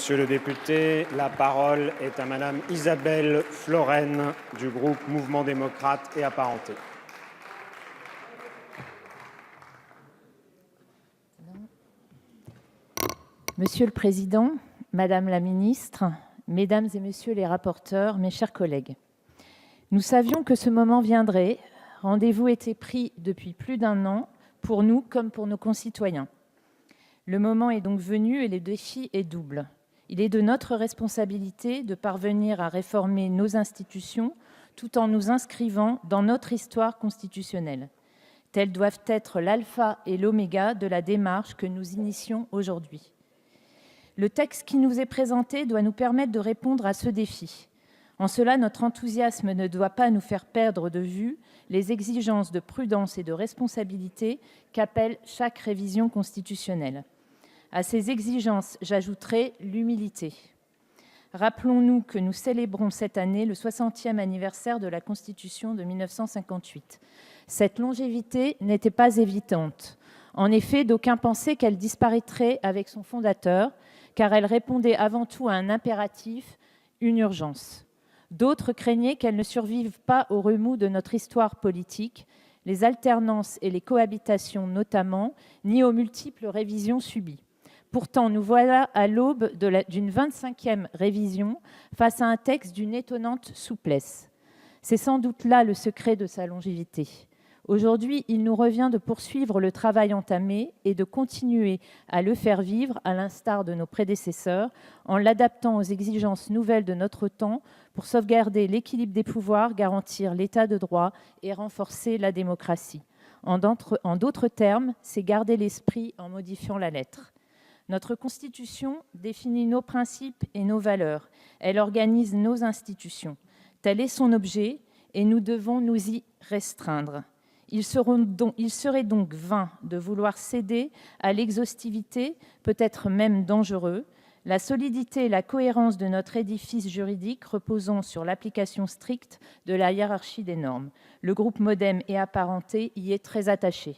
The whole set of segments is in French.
Monsieur le député, la parole est à Madame Isabelle Florennes du groupe Mouvement démocrate et apparentés. Monsieur le Président, Madame la Ministre, Mesdames et Messieurs les rapporteurs, mes chers collègues, nous savions que ce moment viendrait. Rendez-vous était pris depuis plus d'1 an, pour nous comme pour nos concitoyens. Le moment est donc venu et le défi est double. Il est de notre responsabilité de parvenir à réformer nos institutions tout en nous inscrivant dans notre histoire constitutionnelle. Telles doivent être l'alpha et l'oméga de la démarche que nous initions aujourd'hui. Le texte qui nous est présenté doit nous permettre de répondre à ce défi. En cela, notre enthousiasme ne doit pas nous faire perdre de vue les exigences de prudence et de responsabilité qu'appelle chaque révision constitutionnelle. À ces exigences, j'ajouterai l'humilité. Rappelons-nous que nous célébrons cette année le 60e anniversaire de la Constitution de 1958. Cette longévité n'était pas évidente. En effet, d'aucuns pensaient qu'elle disparaîtrait avec son fondateur, car elle répondait avant tout à un impératif, une urgence. D'autres craignaient qu'elle ne survive pas aux remous de notre histoire politique, les alternances et les cohabitations notamment, ni aux multiples révisions subies. Pourtant, nous voilà à l'aube d'une 25e révision face à un texte d'une étonnante souplesse. C'est sans doute là le secret de sa longévité. Aujourd'hui, il nous revient de poursuivre le travail entamé et de continuer à le faire vivre, à l'instar de nos prédécesseurs, en l'adaptant aux exigences nouvelles de notre temps pour sauvegarder l'équilibre des pouvoirs, garantir l'état de droit et renforcer la démocratie. En d'autres termes, c'est garder l'esprit en modifiant la lettre. Notre Constitution définit nos principes et nos valeurs. Elle organise nos institutions. Tel est son objet et nous devons nous y restreindre. Il serait donc vain de vouloir céder à l'exhaustivité, peut-être même dangereux. La solidité et la cohérence de notre édifice juridique reposant sur l'application stricte de la hiérarchie des normes. Le groupe MoDem et apparentés y est très attaché.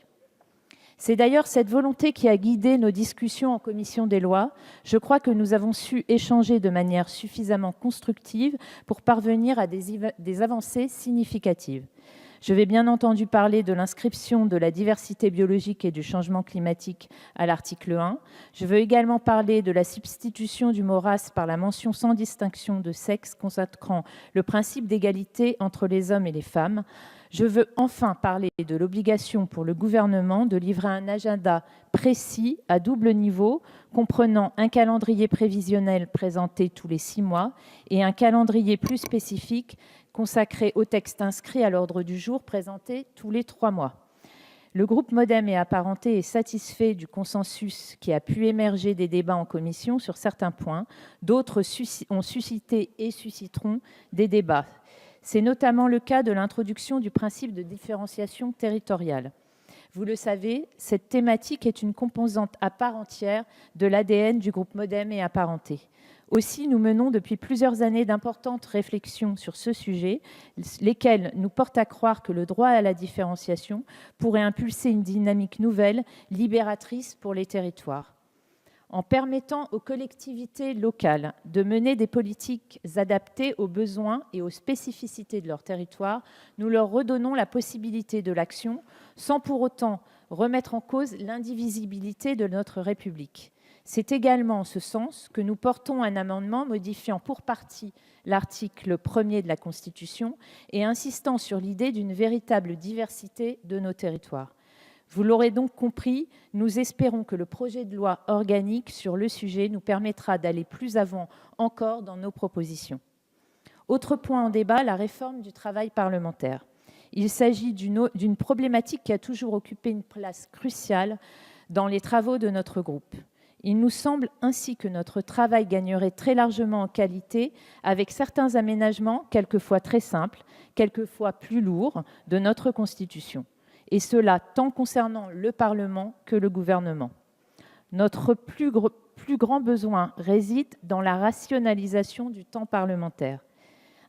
C'est d'ailleurs cette volonté qui a guidé nos discussions en commission des lois. Je crois que nous avons su échanger de manière suffisamment constructive pour parvenir à des avancées significatives. Je vais bien entendu parler de l'inscription de la diversité biologique et du changement climatique à l'article 1. Je veux également parler de la substitution du mot race par la mention sans distinction de sexe consacrant le principe d'égalité entre les hommes et les femmes. Je veux enfin parler de l'obligation pour le gouvernement de livrer un agenda précis à double niveau, comprenant un calendrier prévisionnel présenté tous les 6 mois et un calendrier plus spécifique consacré aux textes inscrits à l'ordre du jour présenté tous les 3 mois. Le groupe MoDem et apparentés est satisfait du consensus qui a pu émerger des débats en commission sur certains points. D'autres ont suscité et susciteront des débats. C'est notamment le cas de l'introduction du principe de différenciation territoriale. Vous le savez, cette thématique est une composante à part entière de l'ADN du groupe MoDem et apparentés. Aussi, nous menons depuis plusieurs années d'importantes réflexions sur ce sujet, lesquelles nous portent à croire que le droit à la différenciation pourrait impulser une dynamique nouvelle, libératrice pour les territoires. En permettant aux collectivités locales de mener des politiques adaptées aux besoins et aux spécificités de leur territoire, nous leur redonnons la possibilité de l'action sans pour autant remettre en cause l'indivisibilité de notre République. C'est également en ce sens que nous portons un amendement modifiant pour partie l'article 1er de la Constitution et insistant sur l'idée d'une véritable diversité de nos territoires. Vous l'aurez donc compris, nous espérons que le projet de loi organique sur le sujet nous permettra d'aller plus avant encore dans nos propositions. Autre point en débat, la réforme du travail parlementaire. Il s'agit d'une problématique qui a toujours occupé une place cruciale dans les travaux de notre groupe. Il nous semble ainsi que notre travail gagnerait très largement en qualité avec certains aménagements, quelquefois très simples, quelquefois plus lourds, de notre Constitution. Et cela tant concernant le Parlement que le gouvernement. Notre plus grand besoin réside dans la rationalisation du temps parlementaire.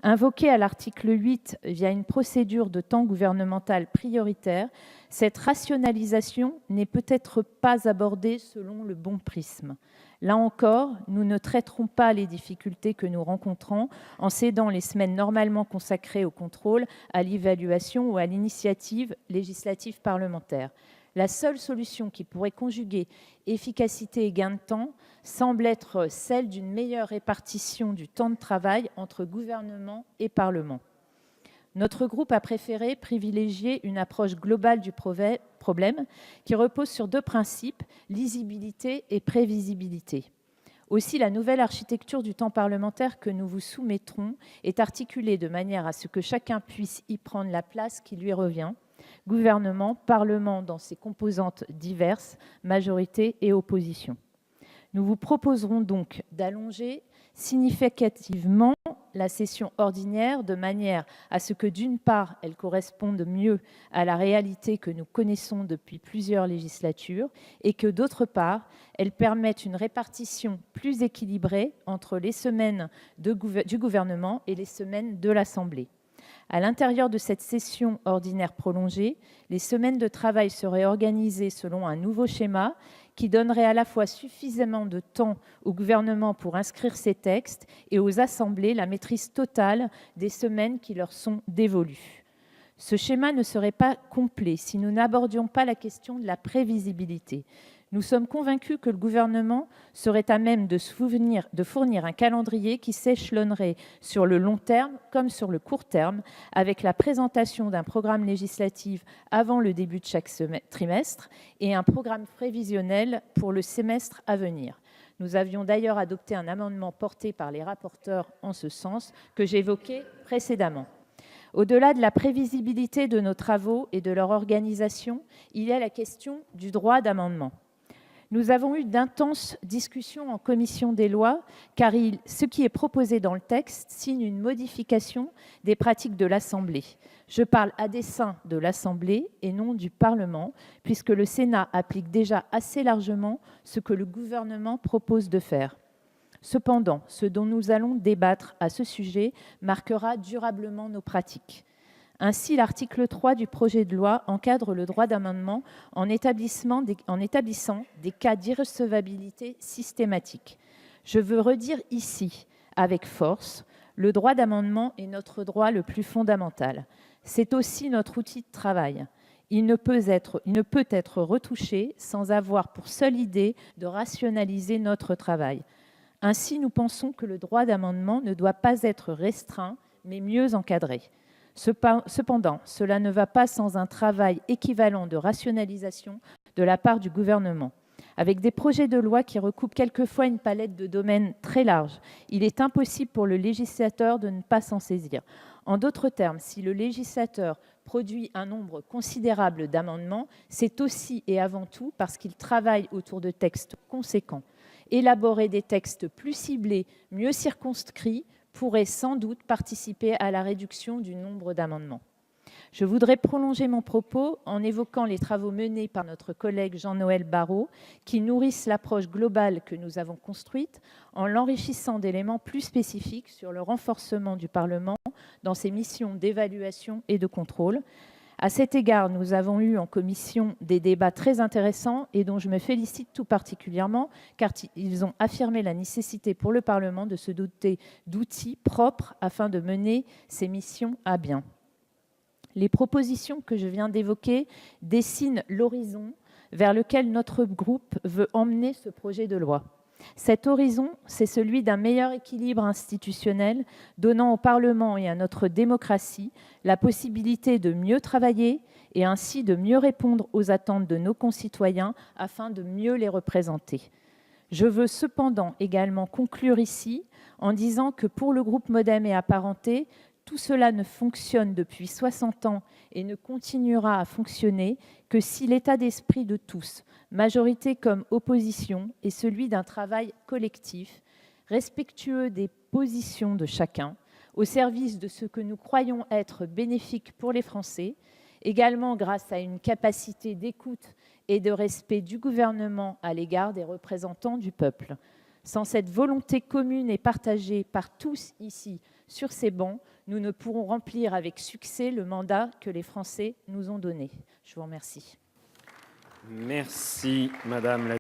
Invoquée à l'article 8 via une procédure de temps gouvernemental prioritaire, cette rationalisation n'est peut-être pas abordée selon le bon prisme. Là encore, nous ne traiterons pas les difficultés que nous rencontrons en cédant les semaines normalement consacrées au contrôle, à l'évaluation ou à l'initiative législative parlementaire. La seule solution qui pourrait conjuguer efficacité et gain de temps semble être celle d'une meilleure répartition du temps de travail entre gouvernement et Parlement. Notre groupe a préféré privilégier une approche globale du problème qui repose sur deux principes, lisibilité et prévisibilité. Aussi, la nouvelle architecture du temps parlementaire que nous vous soumettrons est articulée de manière à ce que chacun puisse y prendre la place qui lui revient, gouvernement, Parlement dans ses composantes diverses, majorité et opposition. Nous vous proposerons donc d'allonger significativement la session ordinaire de manière à ce que, d'une part, elle corresponde mieux à la réalité que nous connaissons depuis plusieurs législatures et que, d'autre part, elle permette une répartition plus équilibrée entre les semaines du gouvernement et les semaines de l'Assemblée. À l'intérieur de cette session ordinaire prolongée, les semaines de travail seraient organisées selon un nouveau schéma qui donnerait à la fois suffisamment de temps au gouvernement pour inscrire ces textes et aux assemblées la maîtrise totale des semaines qui leur sont dévolues. Ce schéma ne serait pas complet si nous n'abordions pas la question de la prévisibilité. Nous sommes convaincus que le gouvernement serait à même de fournir un calendrier qui s'échelonnerait sur le long terme comme sur le court terme, avec la présentation d'un programme législatif avant le début de chaque trimestre et un programme prévisionnel pour le semestre à venir. Nous avions d'ailleurs adopté un amendement porté par les rapporteurs en ce sens que j'évoquais précédemment. Au-delà de la prévisibilité de nos travaux et de leur organisation, il y a la question du droit d'amendement. Nous avons eu d'intenses discussions en commission des lois, car ce qui est proposé dans le texte signe une modification des pratiques de l'Assemblée. Je parle à dessein de l'Assemblée et non du Parlement, puisque le Sénat applique déjà assez largement ce que le gouvernement propose de faire. Cependant, ce dont nous allons débattre à ce sujet marquera durablement nos pratiques. Ainsi, l'article 3 du projet de loi encadre le droit d'amendement en établissant des cas d'irrecevabilité systématique. Je veux redire ici, avec force, le droit d'amendement est notre droit le plus fondamental. C'est aussi notre outil de travail. Il ne peut être retouché sans avoir pour seule idée de rationaliser notre travail. Ainsi, nous pensons que le droit d'amendement ne doit pas être restreint, mais mieux encadré. Cependant, cela ne va pas sans un travail équivalent de rationalisation de la part du gouvernement. Avec des projets de loi qui recoupent quelquefois une palette de domaines très large, il est impossible pour le législateur de ne pas s'en saisir. En d'autres termes, si le législateur produit un nombre considérable d'amendements, c'est aussi et avant tout parce qu'il travaille autour de textes conséquents. Élaborer des textes plus ciblés, mieux circonscrits, pourrait sans doute participer à la réduction du nombre d'amendements. Je voudrais prolonger mon propos en évoquant les travaux menés par notre collègue Jean-Noël Barrot, qui nourrissent l'approche globale que nous avons construite en l'enrichissant d'éléments plus spécifiques sur le renforcement du Parlement dans ses missions d'évaluation et de contrôle. À cet égard, nous avons eu en commission des débats très intéressants et dont je me félicite tout particulièrement, car ils ont affirmé la nécessité pour le Parlement de se doter d'outils propres afin de mener ses missions à bien. Les propositions que je viens d'évoquer dessinent l'horizon vers lequel notre groupe veut emmener ce projet de loi. Cet horizon, c'est celui d'un meilleur équilibre institutionnel, donnant au Parlement et à notre démocratie la possibilité de mieux travailler et ainsi de mieux répondre aux attentes de nos concitoyens afin de mieux les représenter. Je veux cependant également conclure ici en disant que pour le groupe Modem et Apparentés, tout cela ne fonctionne depuis 60 ans et ne continuera à fonctionner que si l'état d'esprit de tous, majorité comme opposition, est celui d'un travail collectif, respectueux des positions de chacun, au service de ce que nous croyons être bénéfique pour les Français, également grâce à une capacité d'écoute et de respect du gouvernement à l'égard des représentants du peuple. Sans cette volonté commune et partagée par tous ici, sur ces bancs, nous ne pourrons remplir avec succès le mandat que les Français nous ont donné. Je vous remercie. Merci, Madame la